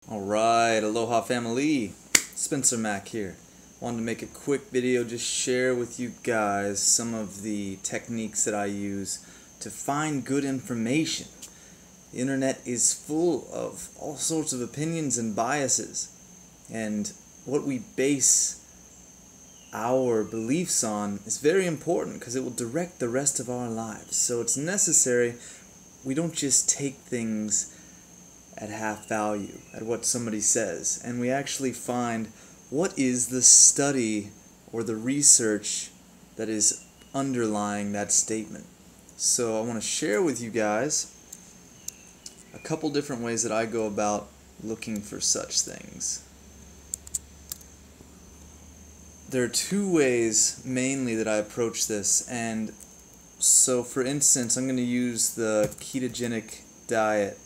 Alright, aloha family, Spencer-Mack here. Wanted to make a quick video, just share with you guys some of the techniques that I use to find good information. The internet is full of all sorts of opinions and biases, and what we base our beliefs on is very important because it will direct the rest of our lives. So it's necessary we don't just take things at half value, at what somebody says, and we actually find what is the study or the research that is underlying that statement. So I want to share with you guys a couple different ways that I go about looking for such things. There are two ways mainly that I approach this, and so for instance I'm going to use the ketogenic diet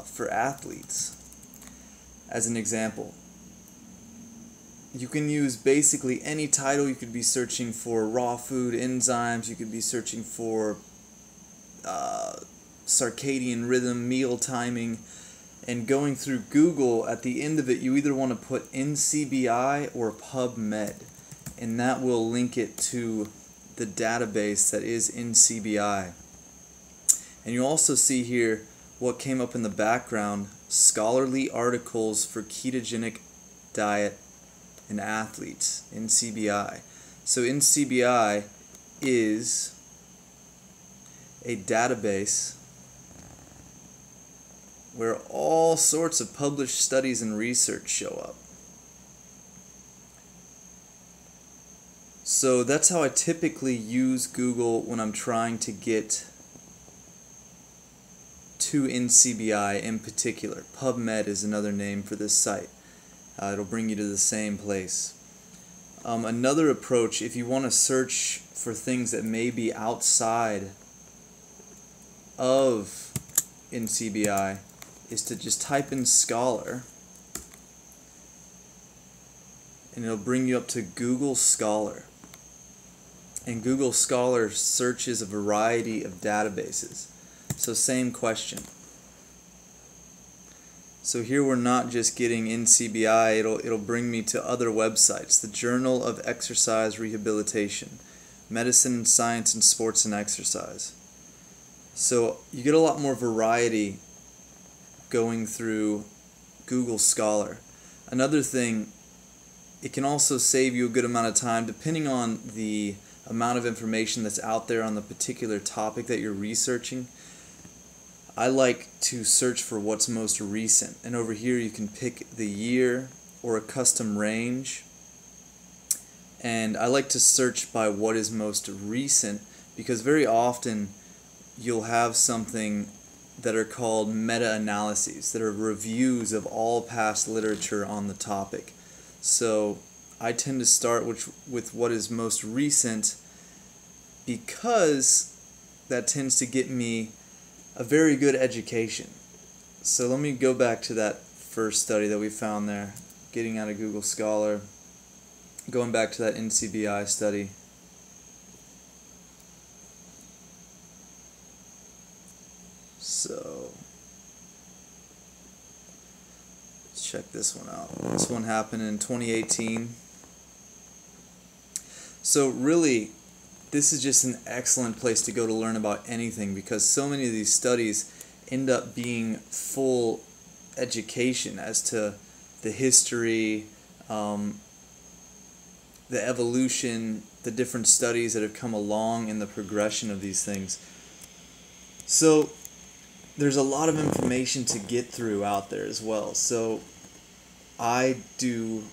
for athletes as an example. You can use basically any title. You could be searching for raw food enzymes, you could be searching for circadian rhythm, meal timing, and going through Google. At the end of it, you either want to put NCBI or PubMed, and that will link it to the database that is NCBI. And you'll also see here what came up in the background: scholarly articles for ketogenic diet in athletes, NCBI. So NCBI is a database where all sorts of published studies and research show up. So that's how I typically use Google when I'm trying to get to NCBI in particular. PubMed is another name for this site. It'll bring you to the same place. Another approach, if you want to search for things that may be outside of NCBI, is to just type in Scholar, and it'll bring you up to Google Scholar. And Google Scholar searches a variety of databases. So same question. So here we're not just getting NCBI, it'll bring me to other websites. The Journal of Exercise Rehabilitation, Medicine and Science in Sports and Exercise. So you get a lot more variety going through Google Scholar. Another thing, it can also save you a good amount of time depending on the amount of information that's out there on the particular topic that you're researching. I like to search for what's most recent, and over here you can pick the year or a custom range, and I like to search by what is most recent because very often you'll have something that are called meta-analyses, that are reviews of all past literature on the topic. So I tend to start with what is most recent because that tends to get me a very good education. So let me go back to that first study that we found there, getting out of Google Scholar, going back to that NCBI study. So let's check this one out. This one happened in 2018. So really, this is just an excellent place to go to learn about anything because so many of these studies end up being full education as to the history, the evolution, the different studies that have come along in the progression of these things. So there's a lot of information to get through out there as well. So I do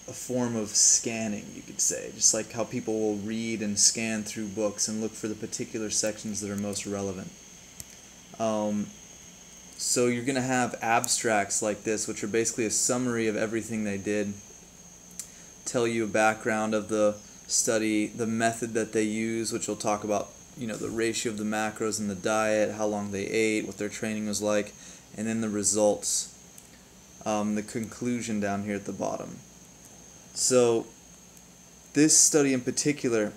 a form of scanning, you could say, just like how people will read and scan through books and look for the particular sections that are most relevant. So you're going to have abstracts like this, which are basically a summary of everything they did, tell you a background of the study, the method that they use, which will talk about, the ratio of the macros in the diet, how long they ate, what their training was like, and then the results, the conclusion down here at the bottom. So this study in particular,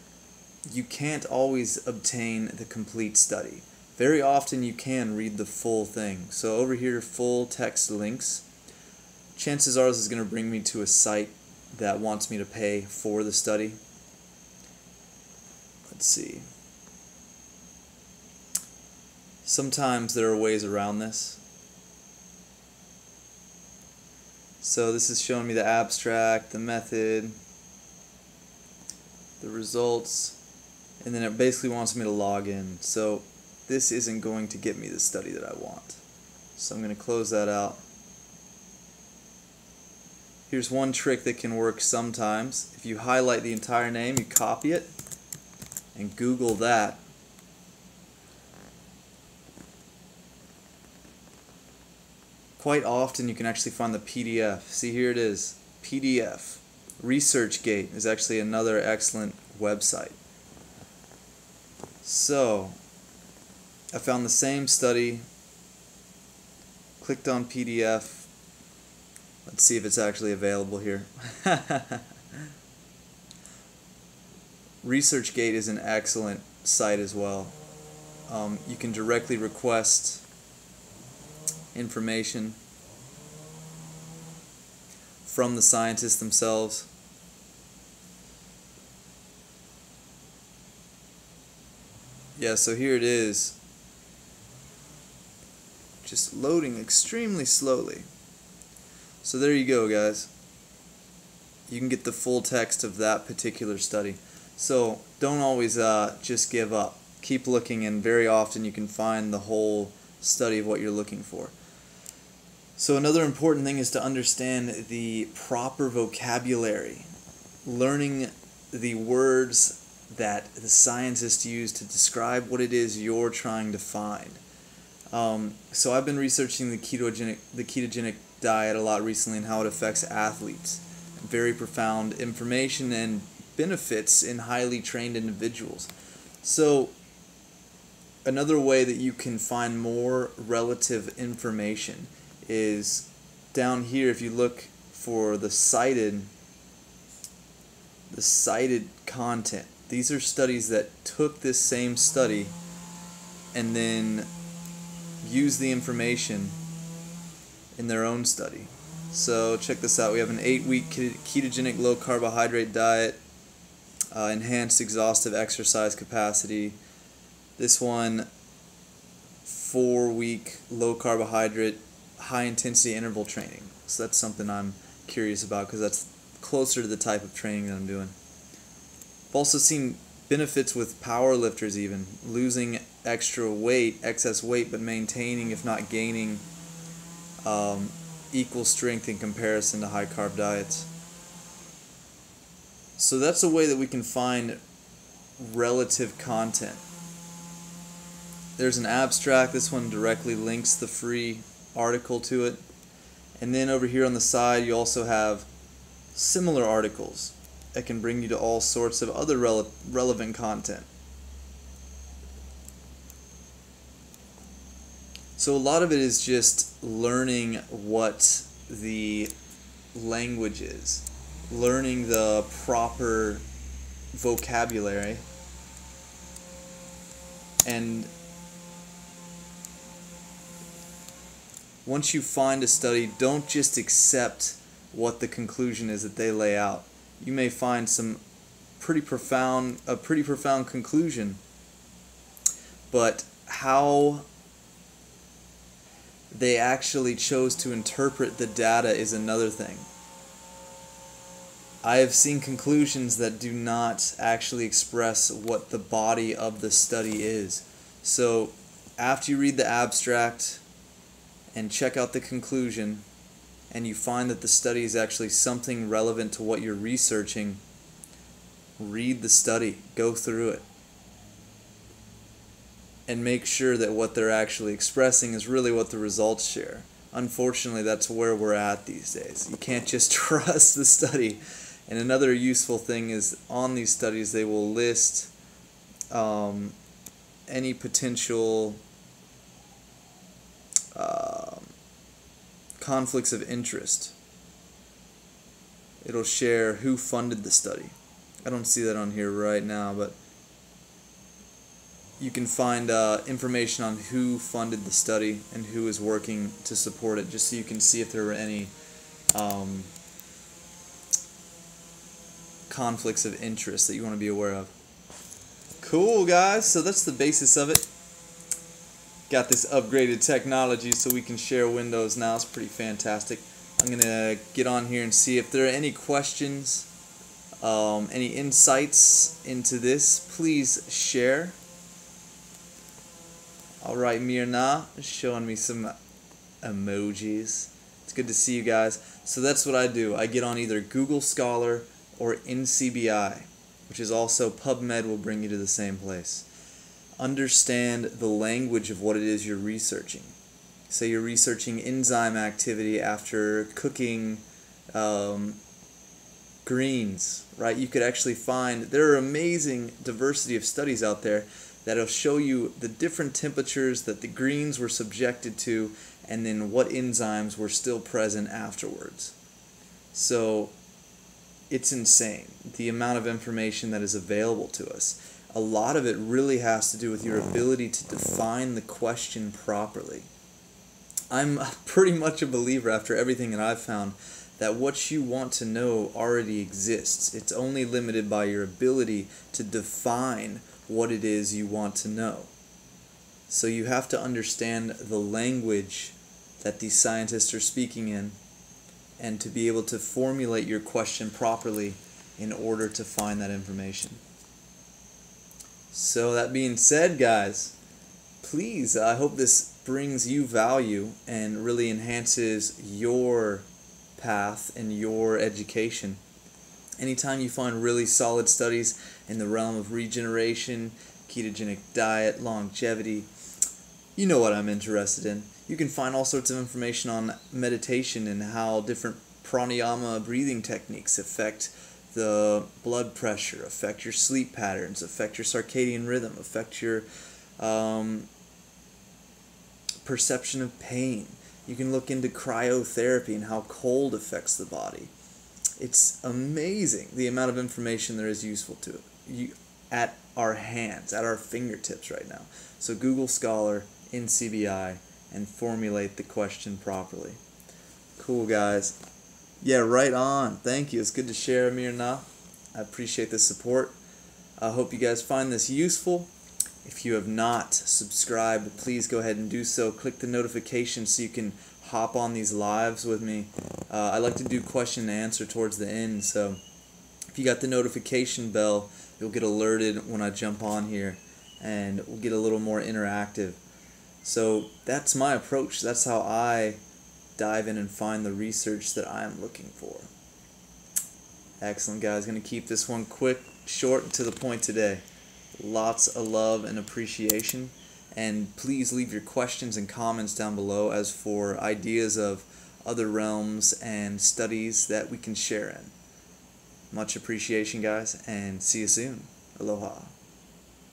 you can't always obtain the complete study. very often you can read the full thing. So over here, full text links. Chances are this is going to bring me to a site that wants me to pay for the study. Let's see. Sometimes there are ways around this. So this is showing me the abstract, the method, the results, and then it basically wants me to log in. So this isn't going to get me the study that I want. So I'm going to close that out. Here's one trick that can work sometimes. If you highlight the entire name, you copy it, and Google that. Quite often you can actually find the PDF. See, here it is, PDF. ResearchGate is actually another excellent website. So, I found the same study, clicked on PDF. Let's see if it's actually available here. ResearchGate is an excellent site as well. You can directly request information from the scientists themselves. Yeah, so here it is. Just loading extremely slowly. So there you go, guys. You can get the full text of that particular study. So don't always just give up. Keep looking, and very often you can find the whole study of what you're looking for. So another important thing is to understand the proper vocabulary. Learning the words that the scientists use to describe what it is you're trying to find. So I've been researching the ketogenic diet a lot recently and how it affects athletes. Very profound information and benefits in highly trained individuals. So another way that you can find more relative information is down here. If you look for the cited content, these are studies that took this same study and then used the information in their own study. So check this out. We have an 8-week ketogenic low carbohydrate diet, enhanced exhaustive exercise capacity. This one, 4-week low carbohydrate high intensity interval training. So that's something I'm curious about because that's closer to the type of training that I'm doing. I've also seen benefits with power lifters, even losing excess weight, but maintaining, if not gaining, equal strength in comparison to high carb diets. So that's a way that we can find relative content. There's an abstract. This one directly links the free article to it. And then over here on the side you also have similar articles that can bring you to all sorts of other relevant content. So a lot of it is just learning what the language is, learning the proper vocabulary, and once you find a study, don't just accept what the conclusion is that they lay out. You may find a pretty profound conclusion, but how they actually chose to interpret the data is another thing. I have seen conclusions that do not actually express what the body of the study is. So after you read the abstract and check out the conclusion, and you find that the study is actually something relevant to what you're researching, read the study, go through it, and make sure that what they're actually expressing is really what the results share. Unfortunately, that's where we're at these days. You can't just trust the study. And another useful thing is on these studies they will list any potential conflicts of interest. It'll share who funded the study. I don't see that on here right now, but you can find information on who funded the study and who is working to support it, just so you can see if there were any conflicts of interest that you want to be aware of. Cool, guys. So that's the basis of it. Got this upgraded technology so we can share windows now. It's pretty fantastic. I'm going to get on here and see if there are any questions, any insights into this. Please share. Alright, Mirna is showing me some emojis. It's good to see you guys. So that's what I do. I get on either Google Scholar or NCBI, which is also PubMed, will bring you to the same place. Understand the language of what it is you're researching. Say you're researching enzyme activity after cooking greens, right? You could actually find, there are amazing diversity of studies out there that'll show you the different temperatures that the greens were subjected to and then what enzymes were still present afterwards. So it's insane, the amount of information that is available to us. A lot of it really has to do with your ability to define the question properly. I'm pretty much a believer, after everything that I've found, that what you want to know already exists. It's only limited by your ability to define what it is you want to know. So you have to understand the language that these scientists are speaking in, and to be able to formulate your question properly in order to find that information. So that being said, guys, please, I hope this brings you value and really enhances your path and your education. Anytime you find really solid studies in the realm of regeneration, ketogenic diet, longevity, you know what I'm interested in. You can find all sorts of information on meditation and how different pranayama breathing techniques affect the blood pressure, affect your sleep patterns, affect your circadian rhythm, affect your perception of pain. You can look into cryotherapy and how cold affects the body. It's amazing the amount of information there is useful to you at our hands, at our fingertips right now. So Google Scholar, NCBI, and formulate the question properly. Cool, guys. Yeah, right on. Thank you. It's good to share, Mirna. I appreciate the support. I hope you guys find this useful. If you have not subscribed, please go ahead and do so. Click the notification so you can hop on these lives with me. I like to do question and answer towards the end, so if you got the notification bell, you'll get alerted when I jump on here, and we'll get a little more interactive. So that's my approach. That's how I dive in and find the research that I am looking for. Excellent, guys. Going to keep this one quick, short, and to the point today. Lots of love and appreciation, and please leave your questions and comments down below as for ideas of other realms and studies that we can share in. Much appreciation, guys, and see you soon. Aloha.